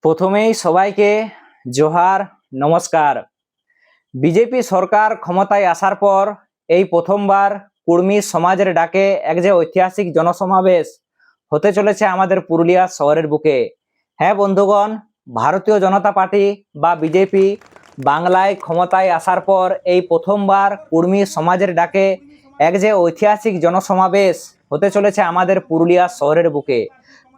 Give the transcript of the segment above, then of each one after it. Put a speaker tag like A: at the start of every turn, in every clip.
A: প্রথমেই সবাইকে জোহার, নমস্কার। বিজেপি সরকার ক্ষমতায় আসার পর এই প্রথমবার কুর্মী সমাজের ডাকে এক যে ঐতিহাসিক জনসমাবেশ হতে চলেছে আমাদের পুরুলিয়া শহরের বুকে। হ্যাঁ বন্ধুগণ, ভারতীয় জনতা পার্টি বা বিজেপি বাংলায় ক্ষমতায় আসার পর এই প্রথমবার কুর্মী সমাজের ডাকে এক যে ঐতিহাসিক জনসমাবেশ হতে চলেছে আমাদের পুরুলিয়া শহরের বুকে।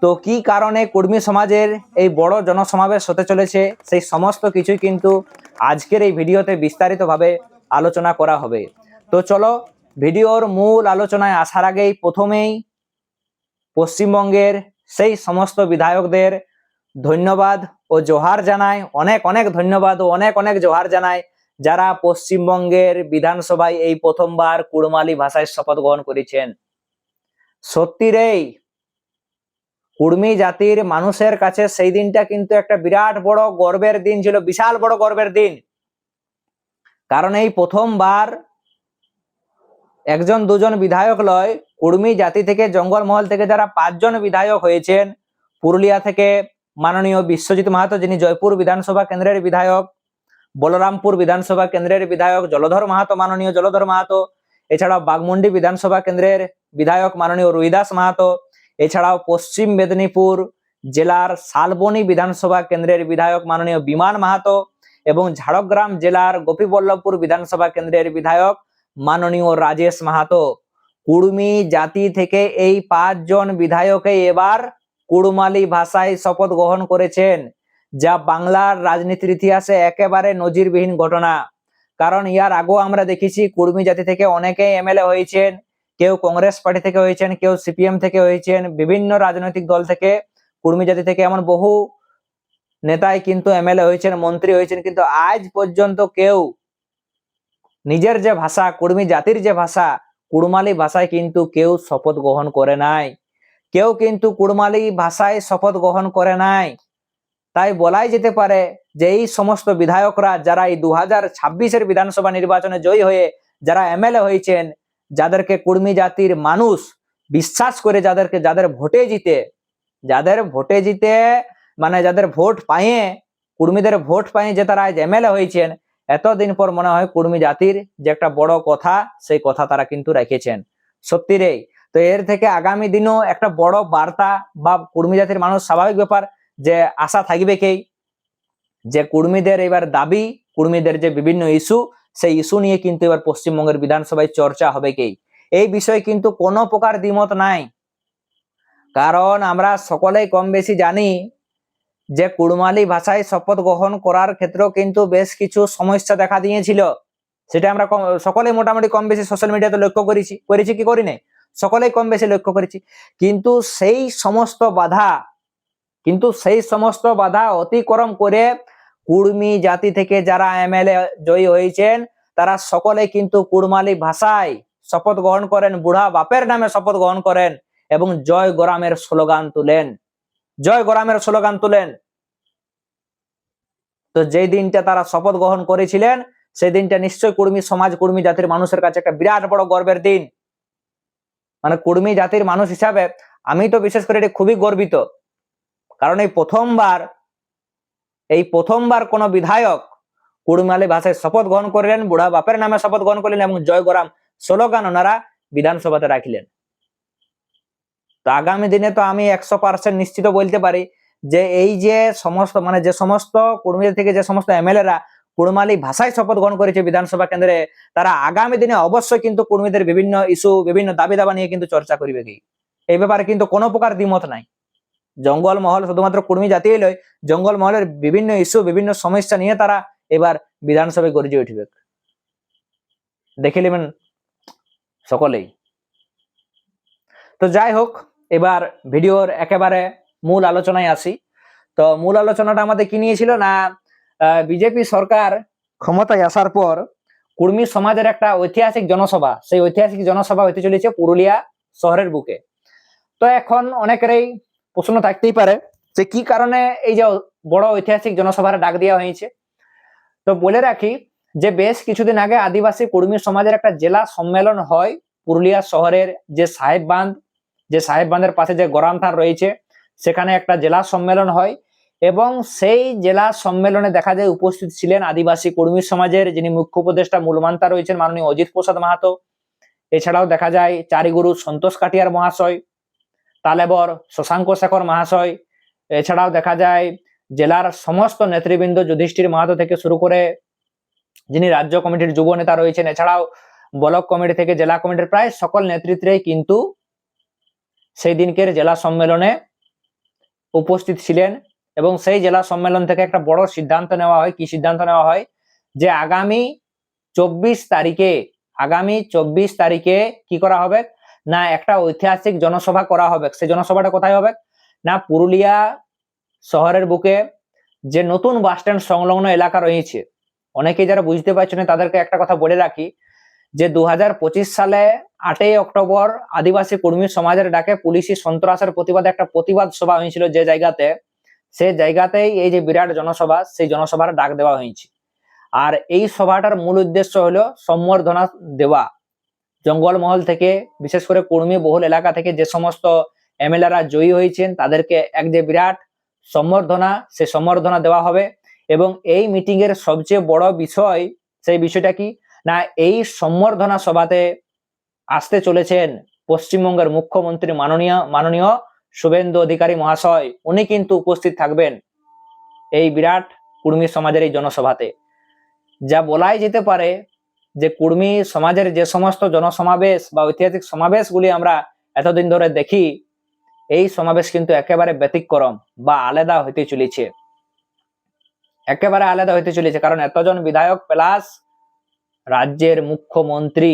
A: তো কি কারণে কর্মী সমাজের এই বড় জনসমাবেশ হতে চলেছে সেই সমস্ত কিছুই কিন্তু আজকের এই ভিডিওতে বিস্তারিতভাবে আলোচনা করা হবে। তো চলো ভিডিওর মূল আলোচনায় আসার আগেই প্রথমেই পশ্চিমবঙ্গের সেই সমস্ত বিধায়কদের ধন্যবাদ ও জোহার জানাই, অনেক অনেক ধন্যবাদ ও অনেক অনেক জোহার জানাই যারা পশ্চিমবঙ্গের বিধানসভায় এই প্রথমবার কুড়মালি ভাষায় শপথ গ্রহণ করেছেন। সত্যিরেই কুর্মী জাতির মানুষের কাছে সেই দিনটা কিন্তু একটা বিরাট বড় গর্বের দিন ছিল, বিশাল বড় গর্বের দিন। কারণ এই প্রথমবার একজন দুজন বিধায়ক লয়, কুর্মী জাতি থেকে জঙ্গলমহল থেকে যারা 5 জন বিধায়ক হয়েছেন, পুরুলিয়া থেকে মাননীয় বিশ্বজিৎ মাহাতো যিনি জয়পুর বিধানসভা কেন্দ্রের বিধায়ক, বলরামপুর বিধানসভা কেন্দ্রের বিধায়ক জলধর মাহাতো, মাননীয় জলধর মাহাতো, এছাড়াও বাগমুন্ডি বিধানসভা কেন্দ্রের বিধায়ক মাননীয় রুইদাস মাহাতো, এছাড়াও পশ্চিম মেদিনীপুর জেলার শালবনী বিধানসভা কেন্দ্রের বিধায়ক মাননীয় বিমান মাহাতো এবং ঝাড়গ্রাম জেলার গোপীবল্লভপুর বিধানসভা কেন্দ্রের বিধায়ক মাননীয় রাজেশ মাহাতো। কুর্মী জাতি থেকে এই 5 জন বিধায়কে এবার কুড়মালি ভাষায় শপথ গ্রহণ করেছেন, যা বাংলার রাজনীতির ইতিহাসে একেবারে নজিরবিহীন ঘটনা। কারণ ইয়ার আগেও আমরা দেখেছি কুর্মী জাতি থেকে অনেকেই এমএলএ হয়েছেন, কেউ কংগ্রেস পার্টি থেকে হয়েছেন, কেউ সিপিএম থেকে হয়েছেন, বিভিন্ন রাজনৈতিক দল থেকে কুর্মী জাতি থেকে এমন বহু নেতাই কিন্তু এমএলএ হয়েছেন, মন্ত্রী হয়েছেন, কিন্তু আজ পর্যন্ত কেউ নিজের যে ভাষা, কুর্মী জাতির যে ভাষা, কুড়মালি ভাষায় কিন্তু কেউ শপথ গ্রহণ করে নাই। কেউ কিন্তু কুড়মালি ভাষায় শপথ গ্রহণ করে নাই। তাই বলাই যেতে পারে যে এই সমস্ত বিধায়করা যারা এই 2026-এর বিধানসভা নির্বাচনে জয়ী হয়ে যারা এমএলএ হয়েছেন, যাদেরকে কুর্মী জাতির মানুষ বিশ্বাস করে, যাদের ভোটে জিতে মানে যাদের ভোট পাইয়ে, কুর্মীদের ভোট পাইয়ে যে তারা আজ এমএলএ হয়েছেন, এতদিন পর মনে হয় কুর্মী জাতির যে একটা বড় কথা, সেই কথা তারা কিন্তু রেখেছেন। সত্যি রে। তো এর থেকে আগামী দিনও একটা বড় বার্তা বা কুর্মী জাতির মানুষ স্বাভাবিক ব্যাপার যে আশা থাকবে কেই যে কুর্মীদের এবার দাবি, কুর্মীদের যে বিভিন্ন ইস্যু, সেই ইস্যু নিয়ে কিন্তু এবার পশ্চিমবঙ্গের বিধানসভায় চর্চা হবে কেই। এই বিষয়ে কিন্তু কোনো প্রকার দ্বিমত নাই। কারণ আমরা সকলেই কম বেশি জানি যে কুড়মালি ভাষায় শপথ গ্রহণ করার ক্ষেত্রেও কিন্তু বেশ কিছু সমস্যা দেখা দিয়েছিল। সেটা আমরা সকলেই মোটামুটি কম বেশি সোশ্যাল মিডিয়াতে লক্ষ্য করেছি কি করি নাই, সকলেই কম বেশি লক্ষ্য করেছি। কিন্তু সেই সমস্ত বাধা অতিক্রম করে কুর্মী জাতি থেকে যারা এমএলএ জয়ী হয়েছেন, তারা সকলে কিন্তু কুড়মালি ভাষায় শপথ গ্রহণ করেন, বুড়া বাপের নামে শপথ গ্রহণ করেন এবং জয় গোরামের স্লোগান তুলেন। তো যেই দিনটা তারা শপথ গ্রহণ করেছিলেন, সেই দিনটা নিশ্চয়ই কুর্মী সমাজ, কুর্মী জাতির মানুষের কাছে একটা বিরাট বড় গর্বের দিন। মানে কুর্মী জাতির মানুষ হিসাবে আমি তো বিশেষ করে এটা খুবই গর্বিত। কারণ এই প্রথমবার কোন বিধায়ক কুড়মালি ভাষায় শপথ গ্রহণ করলেন, বুড়া বাপের নামে শপথ গ্রহণ করলেন এবং জয় গোরাম স্লোগান ওনারা বিধানসভাতে রাখলেন। তো আগামী দিনে তো আমি 100% নিশ্চিত বলতে পারি যে এই যে সমস্ত কুর্মী থেকে যে সমস্ত এমএলএরা কুড়মালি ভাষায় শপথ গ্রহণ করেছে বিধানসভা কেন্দ্রে, তারা আগামী দিনে অবশ্যই কিন্তু কুর্মীদের বিভিন্ন ইস্যু, বিভিন্ন দাবি দাবা নিয়ে কিন্তু চর্চা করবে কি। এই ব্যাপারে কিন্তু কোনো প্রকার দ্বিমত নাই। জঙ্গলমহল শুধুমাত্র কুর্মী জাতিই নয়, জঙ্গলমহলের বিভিন্ন ইস্যু, বিভিন্ন সমস্যা নিয়ে তারা এবার বিধানসভায় গর্জে উঠবে, দেখে নেবেন সকলেই। তো যাই হোক, এবার ভিডিওর একেবারে মূল আলোচনায় আসি। তো মূল আলোচনাটা আমাদের কি নিয়েছিল না, বিজেপি সরকার ক্ষমতায় আসার পর কুর্মী সমাজের একটা ঐতিহাসিক জনসভা, সেই ঐতিহাসিক জনসভা হতে চলেছে পুরুলিয়া শহরের বুকে। তো এখন অনেকেরই প্রশ্ন থাকতেই পারে যে কি কারণে এই যে বড় ঐতিহাসিক জনসভার ডাক দেওয়া হয়েছে। তো বলে রাখি যে বেশ কিছুদিন আগে আদিবাসী কুর্মী সমাজের একটা জেলা সম্মেলন হয় পুরুলিয়া শহরের যে সাহেব বাঁধের পাশে যে গরামথার রয়েছে, সেখানে একটা জেলা সম্মেলন হয় এবং সেই জেলা সম্মেলনে দেখা যায় উপস্থিত ছিলেন আদিবাসী কর্মী সমাজের যিনি মুখ্য উপদেষ্টা মূলমান্তা রয়েছেন মাননীয় অজিত প্রসাদ মাহাতো। এছাড়াও দেখা যায় চারিগুরু সন্তোষ কাটিয়ার মহাশয়, তালেবর শশাঙ্ক শেখর মহাশয়। এছাড়াও দেখা যায় জেলার সমস্ত নেতৃবৃন্দ যুধিষ্ঠির মাহাতো থেকে শুরু করে যিনি রাজ্য কমিটির যুব নেতা রয়েছেন, এছাড়াও ব্লক কমিটি থেকে জেলা কমিটির প্রায় সকল নেতৃত্বেই কিন্তু সেই দিনকের জেলা সম্মেলনে উপস্থিত ছিলেন। এবং সেই জেলা সম্মেলন থেকে একটা বড় সিদ্ধান্ত নেওয়া হয়। কি সিদ্ধান্ত নেওয়া হয়? যে আগামী 24 তারিখে কি করা হবে না, একটা ঐতিহাসিক জনসভা করা হবে। সেই জনসভাটা কোথায় হবে না, পুরুলিয়া শহরের বুকে যে নতুন বাস স্ট্যান্ড সংলগ্ন এলাকা রয়েছে, অনেকেই যারা বুঝতে পারছেন তাদেরকে একটা কথা বলে রাখি যে 2025 সালে 8ই অক্টোবর আদিবাসী কর্মী সমাজের ডাকে পুলিশি সন্ত্রাসের প্রতিবাদে একটা প্রতিবাদ সভা হয়েছিল যে জায়গাতে, সেই জায়গাতেই এই যে বিরাট জনসভা, সেই জনসভার ডাক দেওয়া হয়েছে। আর এই সভাটার মূল উদ্দেশ্য হলো সম্বর্ধনা দেওয়া। জঙ্গলমহল থেকে বিশেষ করে কর্মী বহুল এলাকা থেকে যে সমস্ত এমএলএরা জয়ী হয়েছেন তাদেরকে এক যে বিরাট সম্বর্ধনা, সে সম্বর্ধনা দেওয়া হবে। এবং এই মিটিং এর সবচেয়ে বড় বিষয়, সেই বিষয়টা কি না, এই সম্বর্ধনা সভাতে আসতে চলেছেন পশ্চিমবঙ্গের মুখ্যমন্ত্রী মাননীয় শুভেন্দু অধিকারী মহাশয়। উনি কিন্তু উপস্থিত থাকবেন এই বিরাট কুর্মী সমাজের এই জনসভাতে। যা বলাই যেতে পারে যে কুর্মী সমাজের যে সমস্ত জনসমাবেশ বা ঐতিহাসিক সমাবেশগুলি আমরা এতদিন ধরে দেখি, এই সমাবেশ কিন্তু একেবারে ব্যতিক্রম বা আলাদা হইতে চলেছে, একেবারে আলাদা হইতে চলেছে। কারণ এতজন বিধায়ক প্লাস রাজ্যের মুখ্যমন্ত্রী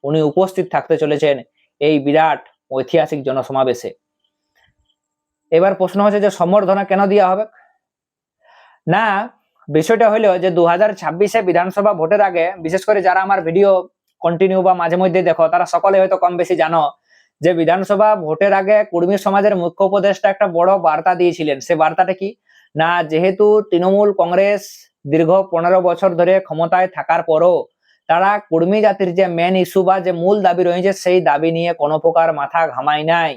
A: উনি উপস্থিত থাকতে চলেছেন এই বিরাট ঐতিহাসিক জনসমাবেশে। এবার প্রশ্ন হচ্ছে যে সম্বর্ধনা কেন দেওয়া হবে না, বিষয়টা হলো যে 2026 বিধানসভা ভোটের আগে, বিশেষ করে যারা আমার ভিডিও কন্টিনিউ বা মাঝে মধ্যে দেখো তারা সকলে হয়তো কম বেশি জানো যে বিধানসভা ভোটের আগে কর্মী সমাজের মুখ্য উপদেষ্টা একটা বড় বার্তা দিয়েছিলেন। সে বার্তাটা কি না, যেহেতু তৃণমূল কংগ্রেস দীর্ঘ 15 বছর ধরে ক্ষমতায় থাকার পরও তারা কর্মী জাতির যে মেন ইস্যু বা যে মূল দাবি রয়েছে সেই দাবি নিয়ে কোনো প্রকার মাথা ঘামায় নাই,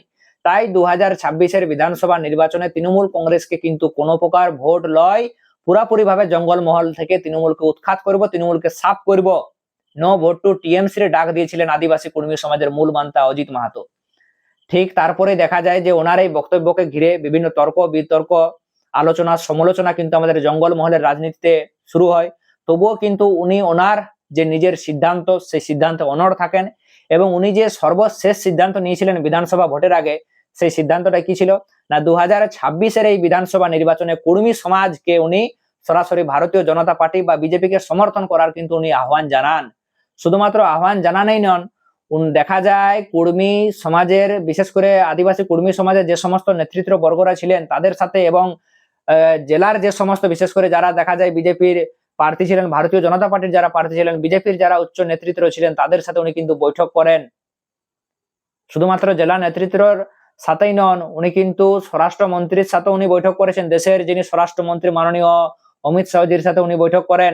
A: তাই 2026 বিধানসভা নির্বাচনে তৃণমূল কংগ্রেসকে কিন্তু কোনো প্রকার ভোট লয়, পুরাপুরি ভাবে জঙ্গলমহল থেকে তৃণমূলকে উৎখাত করব, তৃণমূলকে সাফ করব। নো ভোট টু টিএমসি র ডাক দিয়েছিলেন আদিবাসী কর্মী সমাজের মূল মান্তা অজিত মাহাতো। ঠিক তারপরে দেখা যায় যে ওনার এই বক্তব্যকে ঘিরে বিভিন্ন তর্ক বিতর্ক, আলোচনা সমালোচনা কিন্তু আমাদের জঙ্গলমহলের রাজনীতিতে শুরু হয়। তবুও কিন্তু উনি ওনার যে নিজের সিদ্ধান্ত, সেই সিদ্ধান্তে অনড় থাকেন। এবং উনি যে সর্বশেষ সিদ্ধান্ত নিয়েছিলেন বিধানসভা ভোটের আগে, সেই সিদ্ধান্তটা কি ছিল না, 2026 এই বিধানসভা নির্বাচনে কর্মী সমাজকে উনি সরাসরি ভারতীয় জনতা পার্টি বা বিজেপিকে সমর্থন করার কিন্তু উনি আহ্বান জানান। শুধুমাত্র আহ্বান জানানোই নন, দেখা যায় কর্মী সমাজের, বিশেষ করে আদিবাসী কর্মী সমাজের যে সমস্ত নেতৃত্ব বর্গরা ছিলেন তাদের সাথে, এবং জেলার যে সমস্ত বিশেষ করে যারা দেখা যায় বিজেপির প্রার্থী ছিলেন, ভারতীয় জনতা পার্টির যারা প্রার্থী ছিলেন, বিজেপির যারা উচ্চ নেতৃত্ব ছিলেন তাদের সাথে উনি কিন্তু বৈঠক করেন। শুধুমাত্র জেলা নেতৃত্বর সাথেই নন, উনি কিন্তু স্বরাষ্ট্রমন্ত্রীর সাথে উনি বৈঠক করেছেন। দেশের যিনি স্বরাষ্ট্রমন্ত্রী মাননীয় অমিত শাহজির সাথে উনি বৈঠক করেন।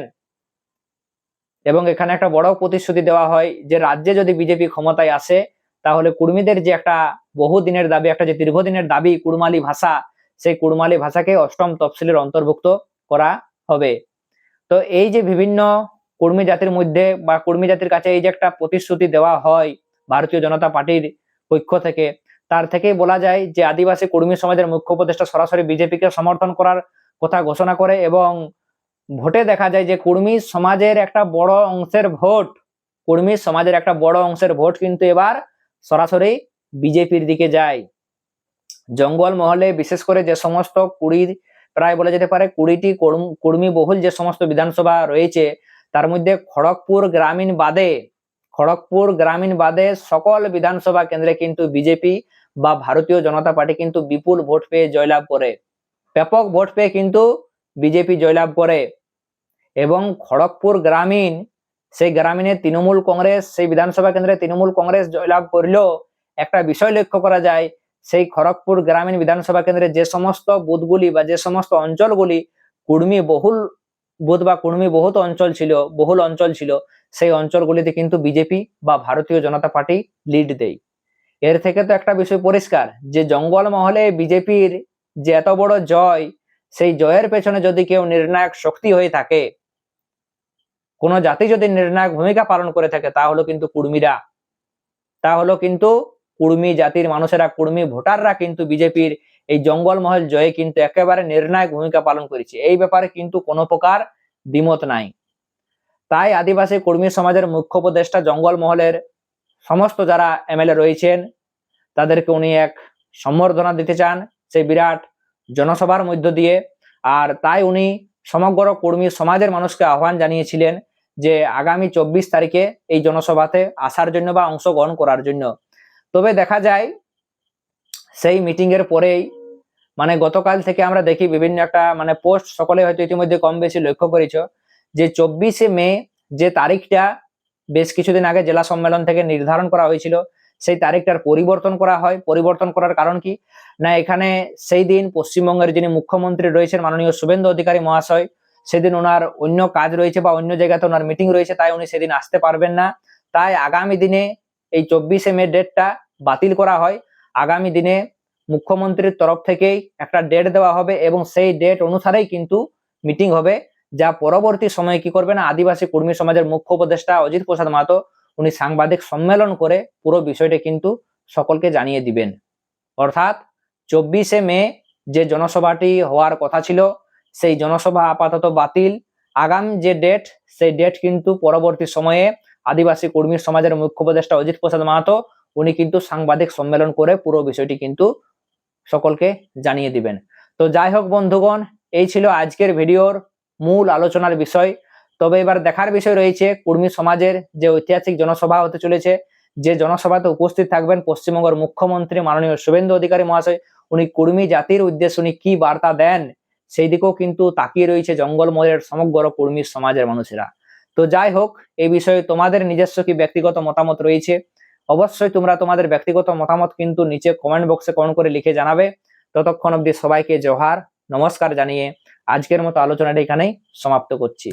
A: এবং এখানে একটা বড় প্রতিশ্রুতি দেওয়া হয় যে রাজ্যে যদি বিজেপি ক্ষমতায় আসে তাহলে কুর্মীদের যে একটা বহুদিনের দাবি, একটা যে দীর্ঘদিনের দাবি কুড়মালি ভাষা, সেই কুড়মালি ভাষাকে 8ম তফসিলের অন্তর্ভুক্ত করা হবে। তো এই যে বিভিন্ন কর্মী জাতির মধ্যে বা কর্মী জাতির কাছে এই যে একটা প্রতিশ্রুতি দেওয়া হয় ভারতীয় জনতা পার্টির পক্ষ থেকে, তার থেকেই বলা যায় যে আদিবাসী কর্মী সমাজের মুখ্য উপদেষ্টা সরাসরি বিজেপিকে সমর্থন করার কথা ঘোষণা করে। এবং ভোটে দেখা যায় যে কর্মী সমাজের একটা বড় অংশের ভোট, কর্মী সমাজের একটা বড় অংশের ভোট কিন্তু এবার সরাসরি বিজেপির দিকে যায়। জঙ্গলমহলে বিশেষ করে যে সমস্ত প্রায় বলা যেতে পারে 20টি কর্মী বহুল যে সমস্ত বিধানসভা রয়েছে, তার মধ্যে খড়গপুর গ্রামীণ বাদে সকল বিধানসভা কেন্দ্রে কিন্তু বিজেপি বা ভারতীয় জনতা পার্টি কিন্তু বিপুল ভোট পেয়ে জয়লাভ করে, ব্যাপক ভোট পেয়ে কিন্তু বিজেপি জয়লাভ করে। এবং খড়গপুর গ্রামীণ, সেই গ্রামীণে তৃণমূল কংগ্রেস, সেই বিধানসভা কেন্দ্রে তৃণমূল কংগ্রেস জয়লাভ করলেও একটা বিষয় লক্ষ্য করা যায়, সেই খড়গপুর গ্রামীণ বিধানসভা কেন্দ্রে যে সমস্ত বুথগুলি বা যে সমস্ত অঞ্চলগুলি কর্মী বহুল বুথ বা কর্মী বহুল অঞ্চল ছিল, সেই অঞ্চলগুলিতে কিন্তু বিজেপি বা ভারতীয় জনতা পার্টি লিড দেয়। এর থেকে তো একটা বিষয় পরিষ্কার যে জঙ্গলমহলে বিজেপির যে এত বড় জয়, সেই জয়ের পেছনে যদি কেউ নির্ণায়ক শক্তি হয়ে থাকে, কোন জাতি যদি নির্ণায়ক ভূমিকা পালন করে থাকে, তা হলো কিন্তু কুর্মীরা, তা হলো কিন্তু কুর্মী জাতির মানুষেরা, কুর্মী ভোটাররা কিন্তু বিজেপির এই জঙ্গলমহল জয়ে কিন্তু একেবারে নির্ণায়ক ভূমিকা পালন করেছে। এই ব্যাপারে কিন্তু কোনো প্রকার দ্বিমত নাই। তাই আদিবাসী কর্মী সমাজের মুখ্য উপদেষ্টা জঙ্গলমহলের সমস্ত যারা এমএলএ রয়েছেন তাদেরকে উনি এক সম্বর্ধনা দিতে চান সেই বিরাট জনসভার মধ্য দিয়ে। আর তাই উনি সমগ্র কর্মী সমাজের মানুষকে আহ্বান জানিয়েছিলেন যে আগামী 24 তারিখে এই জনসভাতে আসার জন্য বা অংশগ্রহণ করার জন্য। তবে দেখা যায় সেই মিটিং এর পরেই মানে গতকাল থেকে আমরা দেখি বিভিন্ন একটা মানে পোস্ট, সকলে হয়তো ইতিমধ্যে কম বেশি লক্ষ্য করেছো, যে 24শে মে যে তারিখটা বেশ কিছুদিন আগে জেলা সম্মেলন থেকে নির্ধারণ করা হয়েছিল, সেই তারিখটার পরিবর্তন করা হয়। পরিবর্তন করার কারণ কি না, এখানে সেই দিন পশ্চিমবঙ্গের যিনি মুখ্যমন্ত্রী রয়েছেন মাননীয় শুভেন্দু অধিকারী মহাশয়, সেদিন ওনার অন্য কাজ রয়েছে বা অন্য জায়গাতে ওনার মিটিং রয়েছে, তাই উনি সেদিন আসতে পারবেন না। তাই আগামী দিনে এই 24শে মে ডেটটা বাতিল করা হয়। আগামী দিনে মুখ্যমন্ত্রীর তরফ থেকেই একটা ডেট দেওয়া হবে এবং সেই ডেট অনুসারেই কিন্তু মিটিং হবে, যা পরবর্তী সময়ে কি করবে না, আদিবাসী কর্মী সমাজের মুখ্য উপদেষ্টা অজিত প্রসাদ মাহাতো উনি সাংবাদিক সম্মেলন করে পুরো বিষয়টা কিন্তু সকলকে জানিয়ে দিবেন। অর্থাৎ 24শে মে যে জনসভাটি হওয়ার কথা ছিল সেই জনসভা আপাতত বাতিল। আগামী যে ডেট সেই ডেট কিন্তু পরবর্তী সময়ে আদিবাসী কর্মী সমাজের মুখ্য উপদেষ্টা অজিত প্রসাদ মাহাতো উনি কিন্তু সাংবাদিক সম্মেলন করে পুরো বিষয়টি কিন্তু সকলকে জানিয়ে দিবেন। তো যাই হোক বন্ধুগণ, এই ছিল আজকের ভিডিওর মূল আলোচনার বিষয়। তবে এবার দেখার বিষয় রয়েছে কর্মী সমাজের যে ঐতিহাসিক জনসভা হতে চলেছে, যে জনসভাতে উপস্থিত থাকবেন পশ্চিমবঙ্গের মুখ্যমন্ত্রী মাননীয় শুভেন্দু অধিকারী মহাশয়, উনি কর্মী জাতির উদ্দেশ্যে উনি কি বার্তা দেন সেই দিকেও কিন্তু তাকিয়ে রয়েছে জঙ্গলমহলের সমগ্র কর্মী সমাজের মানুষেরা। তো যাই হোক, এই বিষয়ে তোমাদের নিজস্ব কি ব্যক্তিগত মতামত রয়েছে, অবশ্যই তোমরা তোমাদের ব্যক্তিগত মতামত কিন্তু নিচে কমেন্ট বক্সে কমেন্ট করে লিখে জানাবে। ততক্ষণ অবধি সবাইকে জোহার, নমস্কার জানিয়ে আজকের মতো আলোচনাটা এখানেই সমাপ্ত করছি।